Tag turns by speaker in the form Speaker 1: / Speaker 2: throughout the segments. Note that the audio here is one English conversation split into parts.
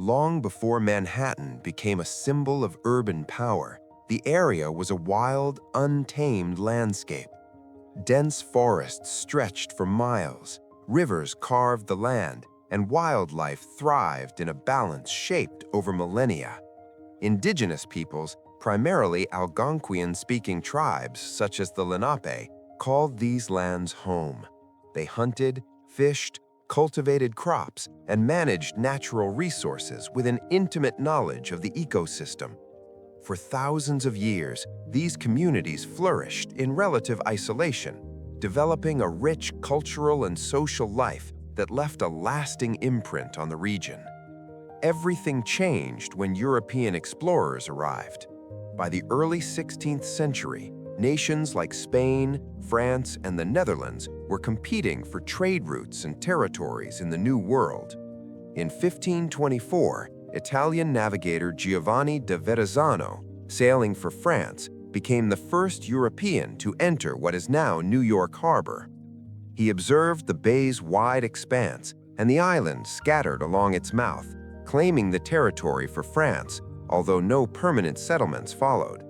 Speaker 1: Long before Manhattan became a symbol of urban power, the area was a wild, untamed landscape. Dense forests stretched for miles, rivers carved the land, and wildlife thrived in a balance shaped over millennia. Indigenous peoples, primarily Algonquian-speaking tribes such as the Lenape, called these lands home. They hunted, fished, cultivated crops, and managed natural resources with an intimate knowledge of the ecosystem. For thousands of years, these communities flourished in relative isolation, developing a rich cultural and social life that left a lasting imprint on the region. Everything changed when European explorers arrived. By the early 16th century, nations like Spain, France, and the Netherlands were competing for trade routes and territories in the New World. In 1524, Italian navigator Giovanni da Verrazzano, sailing for France, became the first European to enter what is now New York Harbor. He observed the bay's wide expanse and the islands scattered along its mouth, claiming the territory for France, although no permanent settlements followed.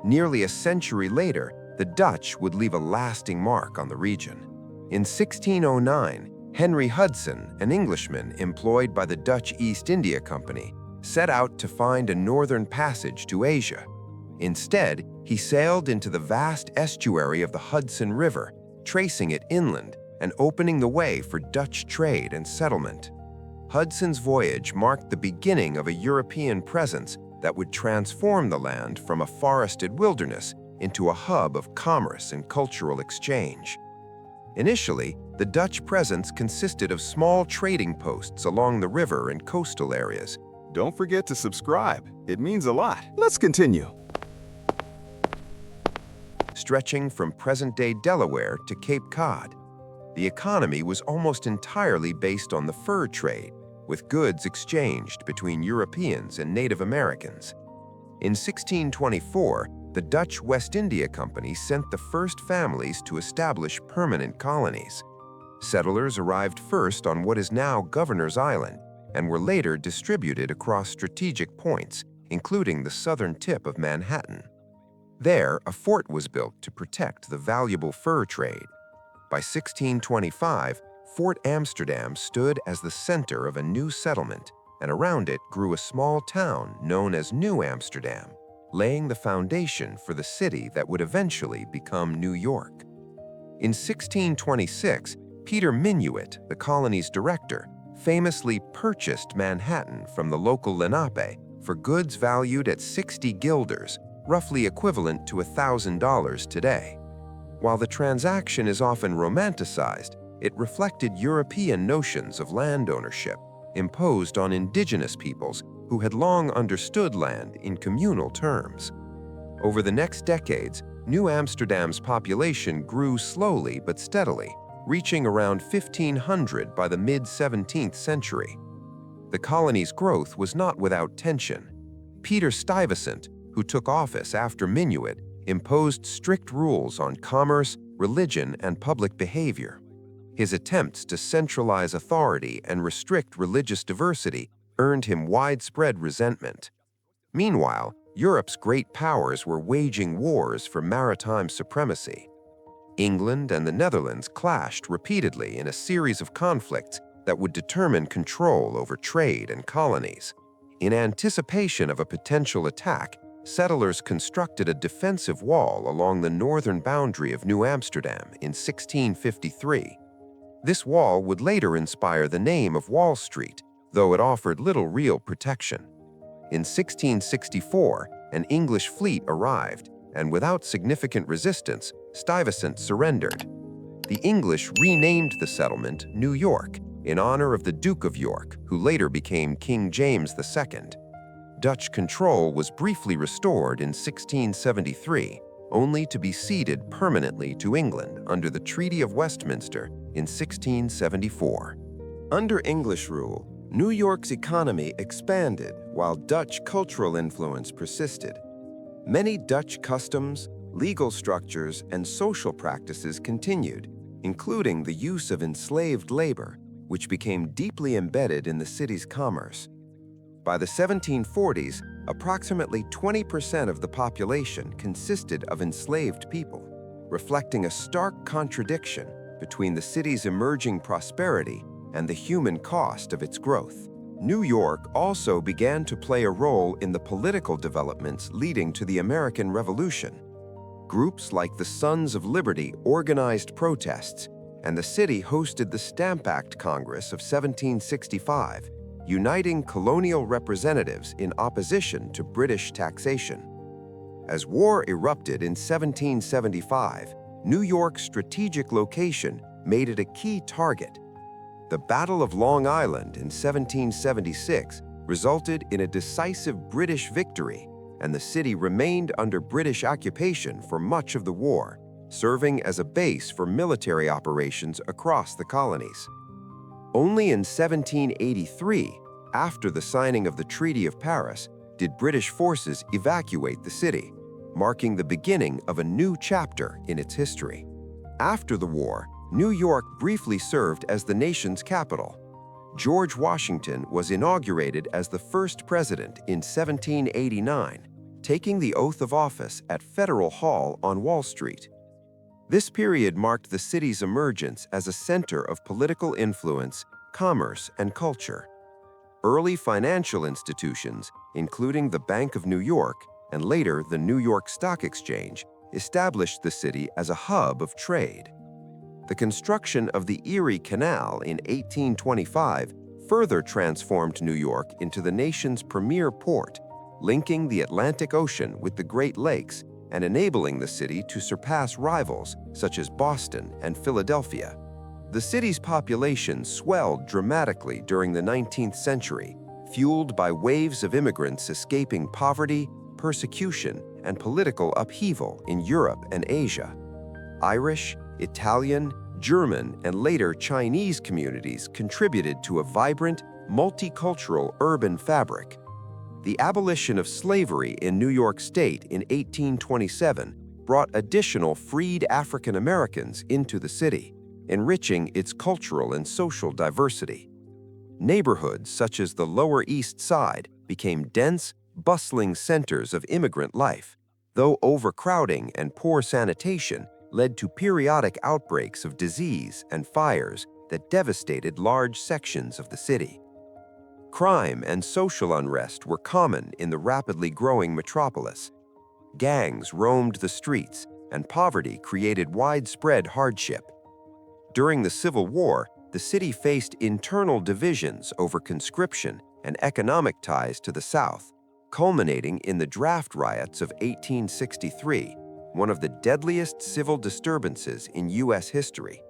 Speaker 1: Nearly a century later, the Dutch would leave a lasting mark on the region. In 1609, Henry Hudson, an Englishman employed by the Dutch East India Company, set out to find a northern passage to Asia. Instead, he sailed into the vast estuary of the Hudson River, tracing it inland and opening the way for Dutch trade and settlement. Hudson's voyage marked the beginning of a European presence that would transform the land from a forested wilderness into a hub of commerce and cultural exchange. Initially, the Dutch presence consisted of small trading posts along the river and coastal areas.
Speaker 2: Don't forget to subscribe. It means a lot. Let's continue.
Speaker 1: Stretching from present-day Delaware to Cape Cod. The economy was almost entirely based on the fur trade, with goods exchanged between Europeans and Native Americans. In 1624, the Dutch West India Company sent the first families to establish permanent colonies. Settlers arrived first on what is now Governor's Island and were later distributed across strategic points, including the southern tip of Manhattan. There, a fort was built to protect the valuable fur trade. By 1625, Fort Amsterdam stood as the center of a new settlement, and around it grew a small town known as New Amsterdam, laying the foundation for the city that would eventually become New York. In 1626, Peter Minuit, the colony's director, famously purchased Manhattan from the local Lenape for goods valued at 60 guilders, roughly equivalent to $1,000 today. While the transaction is often romanticized, it reflected European notions of land ownership imposed on indigenous peoples who had long understood land in communal terms. Over the next decades, New Amsterdam's population grew slowly but steadily, reaching around 1,500 by the mid-17th century. The colony's growth was not without tension. Peter Stuyvesant, who took office after Minuit, imposed strict rules on commerce, religion, and public behavior. His attempts to centralize authority and restrict religious diversity earned him widespread resentment. Meanwhile, Europe's great powers were waging wars for maritime supremacy. England and the Netherlands clashed repeatedly in a series of conflicts that would determine control over trade and colonies. In anticipation of a potential attack, settlers constructed a defensive wall along the northern boundary of New Amsterdam in 1653. This wall would later inspire the name of Wall Street, though it offered little real protection. In 1664, an English fleet arrived, and without significant resistance, Stuyvesant surrendered. The English renamed the settlement New York in honor of the Duke of York, who later became King James II. Dutch control was briefly restored in 1673, only to be ceded permanently to England under the Treaty of Westminster in 1674. Under English rule, New York's economy expanded while Dutch cultural influence persisted. Many Dutch customs, legal structures, and social practices continued, including the use of enslaved labor, which became deeply embedded in the city's commerce. By the 1740s, approximately 20% of the population consisted of enslaved people, reflecting a stark contradiction between the city's emerging prosperity and the human cost of its growth. New York also began to play a role in the political developments leading to the American Revolution. Groups like the Sons of Liberty organized protests, and the city hosted the Stamp Act Congress of 1765, uniting colonial representatives in opposition to British taxation. As war erupted in 1775, New York's strategic location made it a key target. The Battle of Long Island in 1776 resulted in a decisive British victory, and the city remained under British occupation for much of the war, serving as a base for military operations across the colonies. Only in 1783, after the signing of the Treaty of Paris, did British forces evacuate the city, marking the beginning of a new chapter in its history. After the war, New York briefly served as the nation's capital. George Washington was inaugurated as the first president in 1789, taking the oath of office at Federal Hall on Wall Street. This period marked the city's emergence as a center of political influence, commerce, and culture. Early financial institutions, including the Bank of New York and later the New York Stock Exchange, established the city as a hub of trade. The construction of the Erie Canal in 1825 further transformed New York into the nation's premier port, linking the Atlantic Ocean with the Great Lakes and enabling the city to surpass rivals such as Boston and Philadelphia. The city's population swelled dramatically during the 19th century, fueled by waves of immigrants escaping poverty, persecution, and political upheaval in Europe and Asia. Irish, Italian, German, and later Chinese communities contributed to a vibrant, multicultural urban fabric. The abolition of slavery in New York State in 1827 brought additional freed African Americans into the city, enriching its cultural and social diversity. Neighborhoods such as the Lower East Side became dense, bustling centers of immigrant life, though overcrowding and poor sanitation led to periodic outbreaks of disease and fires that devastated large sections of the city. Crime and social unrest were common in the rapidly growing metropolis. Gangs roamed the streets, and poverty created widespread hardship. During the Civil War, the city faced internal divisions over conscription and economic ties to the South, culminating in the draft riots of 1863, one of the deadliest civil disturbances in U.S. history.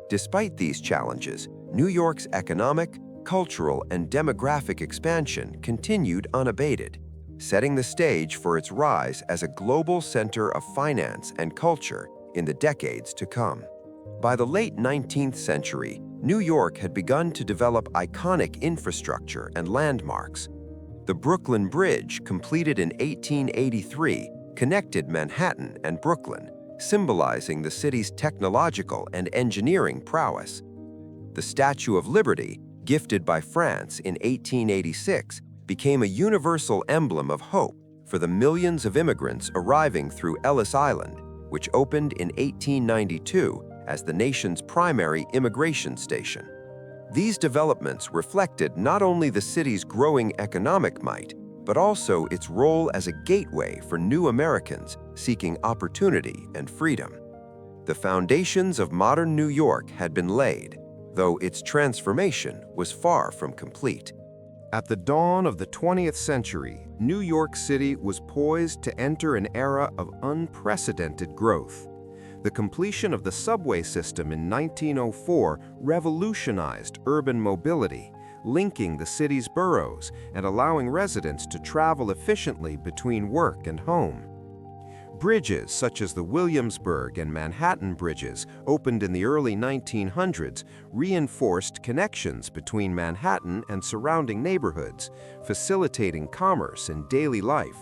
Speaker 1: Despite these challenges, New York's economic, cultural, and demographic expansion continued unabated, setting the stage for its rise as a global center of finance and culture in the decades to come. By the late 19th century, New York had begun to develop iconic infrastructure and landmarks. The Brooklyn Bridge, completed in 1883, connected Manhattan and Brooklyn, symbolizing the city's technological and engineering prowess. The Statue of Liberty, gifted by France in 1886, became a universal emblem of hope for the millions of immigrants arriving through Ellis Island, which opened in 1892 as the nation's primary immigration station. These developments reflected not only the city's growing economic might, but also its role as a gateway for new Americans seeking opportunity and freedom. The foundations of modern New York had been laid, though its transformation was far from complete. At the dawn of the 20th century, New York City was poised to enter an era of unprecedented growth. The completion of the subway system in 1904 revolutionized urban mobility, linking the city's boroughs and allowing residents to travel efficiently between work and home. Bridges such as the Williamsburg and Manhattan bridges, opened in the early 1900s, reinforced connections between Manhattan and surrounding neighborhoods, facilitating commerce and daily life.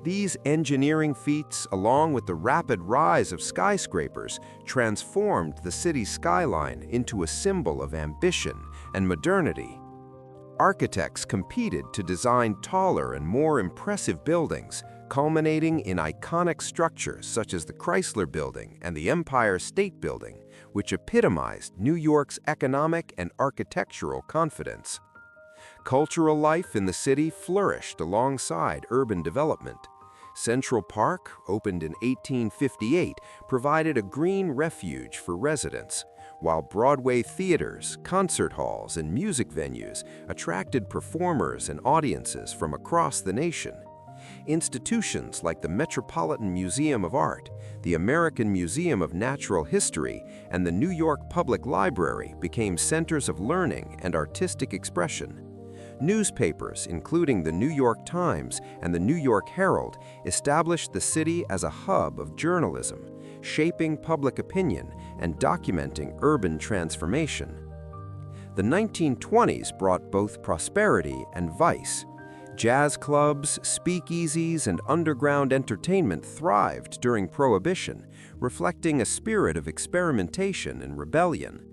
Speaker 1: These engineering feats, along with the rapid rise of skyscrapers, transformed the city's skyline into a symbol of ambition and modernity. Architects competed to design taller and more impressive buildings, culminating in iconic structures such as the Chrysler Building and the Empire State Building, which epitomized New York's economic and architectural confidence. Cultural life in the city flourished alongside urban development. Central Park, opened in 1858, provided a green refuge for residents, while Broadway theaters, concert halls, and music venues attracted performers and audiences from across the nation. Institutions like the Metropolitan Museum of Art, the American Museum of Natural History, and the New York Public Library became centers of learning and artistic expression. Newspapers, including the New York Times and the New York Herald, established the city as a hub of journalism, shaping public opinion and documenting urban transformation. The 1920s brought both prosperity and vice. Jazz clubs, speakeasies, and underground entertainment thrived during Prohibition, reflecting a spirit of experimentation and rebellion.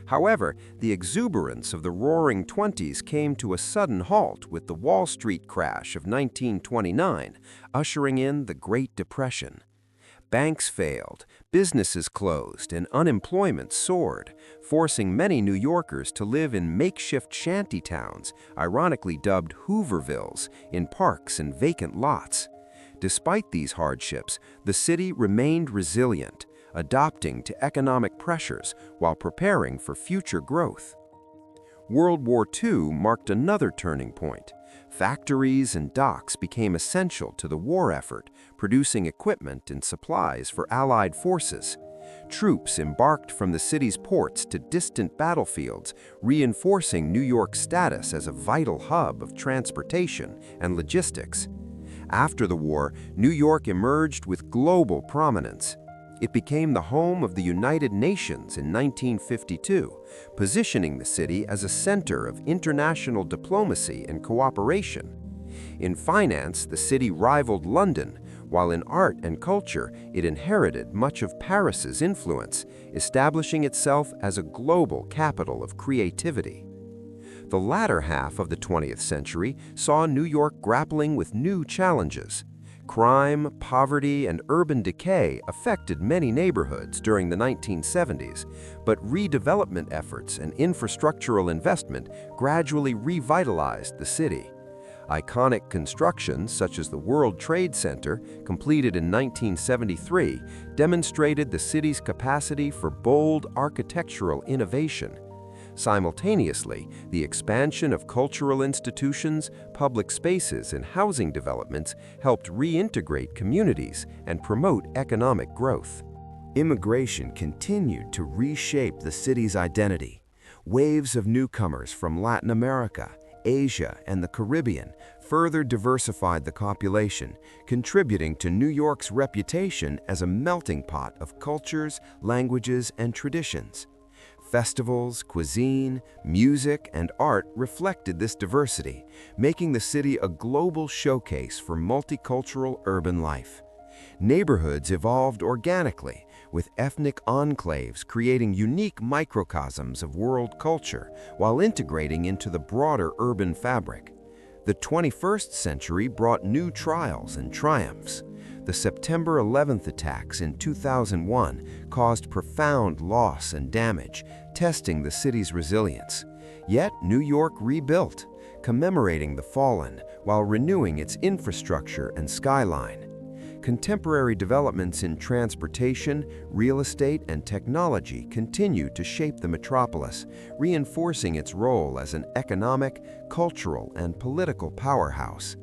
Speaker 1: However, the exuberance of the Roaring Twenties came to a sudden halt with the Wall Street crash of 1929, ushering in the Great Depression. Banks failed, businesses closed, and unemployment soared, forcing many New Yorkers to live in makeshift shantytowns, ironically dubbed Hoovervilles, in parks and vacant lots. Despite these hardships, the city remained resilient, adapting to economic pressures while preparing for future growth. World War II marked another turning point. Factories and docks became essential to the war effort, producing equipment and supplies for Allied forces. Troops embarked from the city's ports to distant battlefields, reinforcing New York's status as a vital hub of transportation and logistics. After the war, New York emerged with global prominence. It became the home of the United Nations in 1952, positioning the city as a center of international diplomacy and cooperation. In finance, the city rivaled London, while in art and culture, it inherited much of Paris's influence, establishing itself as a global capital of creativity. The latter half of the 20th century saw New York grappling with new challenges. Crime, poverty, and urban decay affected many neighborhoods during the 1970s, but redevelopment efforts and infrastructural investment gradually revitalized the city. Iconic constructions such as the World Trade Center, completed in 1973, demonstrated the city's capacity for bold architectural innovation. Simultaneously, the expansion of cultural institutions, public spaces, and housing developments helped reintegrate communities and promote economic growth. Immigration continued to reshape the city's identity. Waves of newcomers from Latin America, Asia, and the Caribbean further diversified the population, contributing to New York's reputation as a melting pot of cultures, languages, and traditions. Festivals, cuisine, music, and art reflected this diversity, making the city a global showcase for multicultural urban life. Neighborhoods evolved organically, with ethnic enclaves creating unique microcosms of world culture while integrating into the broader urban fabric. The 21st century brought new trials and triumphs. The September 11th attacks in 2001 caused profound loss and damage, testing the city's resilience. Yet New York rebuilt, commemorating the fallen while renewing its infrastructure and skyline. Contemporary developments in transportation, real estate, and technology continue to shape the metropolis, reinforcing its role as an economic, cultural, and political powerhouse.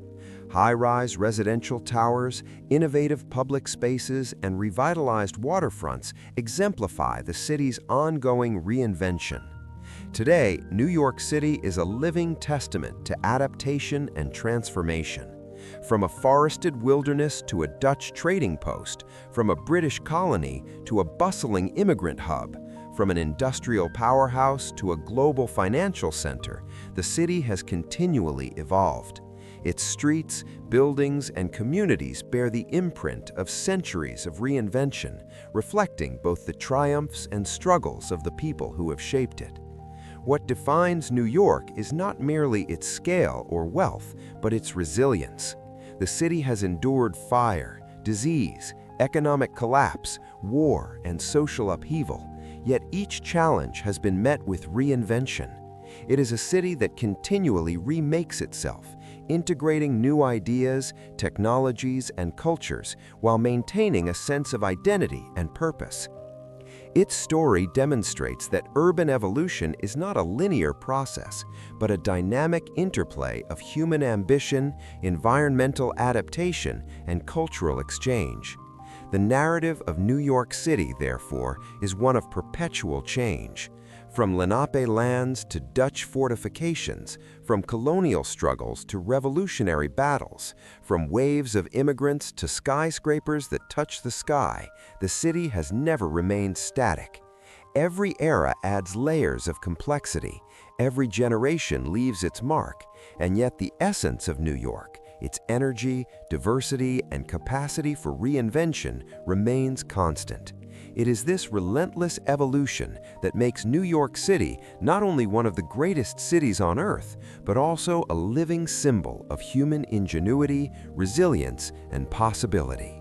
Speaker 1: High-rise residential towers, innovative public spaces, and revitalized waterfronts exemplify the city's ongoing reinvention. Today, New York City is a living testament to adaptation and transformation. From a forested wilderness to a Dutch trading post, from a British colony to a bustling immigrant hub, from an industrial powerhouse to a global financial center, the city has continually evolved. Its streets, buildings, and communities bear the imprint of centuries of reinvention, reflecting both the triumphs and struggles of the people who have shaped it.
Speaker 3: What defines New York is not merely its scale or wealth, but its resilience. The city has endured fire, disease, economic collapse, war, and social upheaval, yet each challenge has been met with reinvention. It is a city that continually remakes itself, integrating new ideas, technologies, and cultures while maintaining a sense of identity and purpose. Its story demonstrates that urban evolution is not a linear process, but a dynamic interplay of human ambition, environmental adaptation, and cultural exchange. The narrative of New York City, therefore, is one of perpetual change. From Lenape lands to Dutch fortifications, from colonial struggles to revolutionary battles, from waves of immigrants to skyscrapers that touch the sky, the city has never remained static. Every era adds layers of complexity, every generation leaves its mark, and yet the essence of New York, its energy, diversity, and capacity for reinvention remains constant. It is this relentless evolution that makes New York City not only one of the greatest cities on Earth, but also a living symbol of human ingenuity, resilience, and possibility.